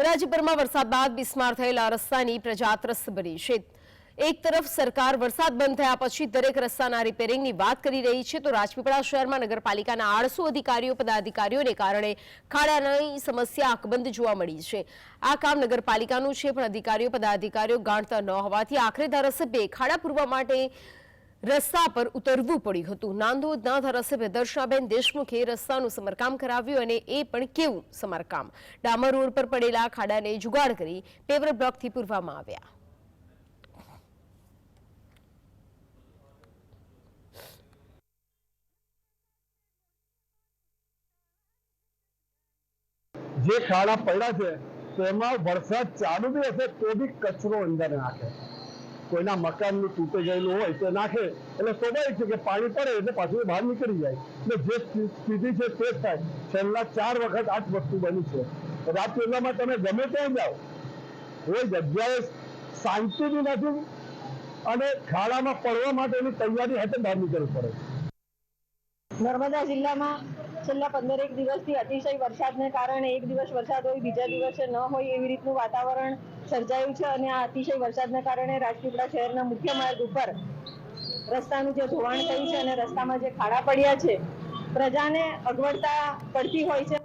રાજ્યભરમાં વરસાદ બાદ બિસ્માર થયેલા રસ્તાની પ્રજા ત્રસ્ત બની છે। એક તરફ સરકાર વરસાદ બંધ થયા પછી દરેક રસ્તાના રિપેરિંગની વાત કરી રહી છે, તો રાજપીપળા શહેરમાં નગરપાલિકાના 800 અધિકારીઓ પદાધિકારીઓને કારણે ખાડાની સમસ્યા આંખબંધ જોવા મળી છે। આ કામ નગરપાલિકાનું છે, પણ અધિકારીઓ પદાધિકારીઓ ગાંઠતા ન હોવાથી આખરે ધારાસભ્યે ખાડા પૂરવા માટે રસ્તા પર ઉતરવું પડ્યું હતું। નાંદોદના ધારાસભ્ય દર્શનાબેન દેશમુખે રસ્તાનું સમારકામ કરાવ્યું, અને એ પણ કેવું સમારકામ! ડામર રોડ પર પડેલા ખાડાને જુગાડ કરી પેવર બ્લોકથી પૂરવામાં આવ્યા। જે ખાડા પડ્યા છે તેમાં વરસાદ ચાલુ બી હશે તો બી કચરો અંદર નાખે, કોઈના મકાનનું તૂટી ગયેલું હોય તો નાખે, એટલે સ્વાભાવિક છે કે પાણી પડે એટલે પાછું બહાર નીકળી જાય, એટલે જે સ્થિતિ છે તે જ થાય। છેલ્લા 4 વખત આ જ વસ્તુ બની છે। રાજપીપળામાં તમે ગમે ત્યાં જાઓ, કોઈ જગ્યાએ શાંતિ બી નથી, અને ખાડામાં પડવા માટેની તૈયારી હાથે બહાર નીકળવું પડે। નર્મદા જિલ્લામાં છેલ્લા 15 દિવસથી અતિશય વરસાદને કારણે એક દિવસ વરસાદ હોય, બીજા દિવસે ન હોય એવી રીતનું વાતાવરણ સર્જાયું છે, અને આ અતિશય વરસાદને કારણે રાજપીપળા શહેરના મુખ્ય માર્ગ ઉપર રસ્તાનું જે ધોવાણ થયું છે અને રસ્તામાં જે ખાડા પડ્યા છે, પ્રજાને અગવડતા પડતી હોય છે।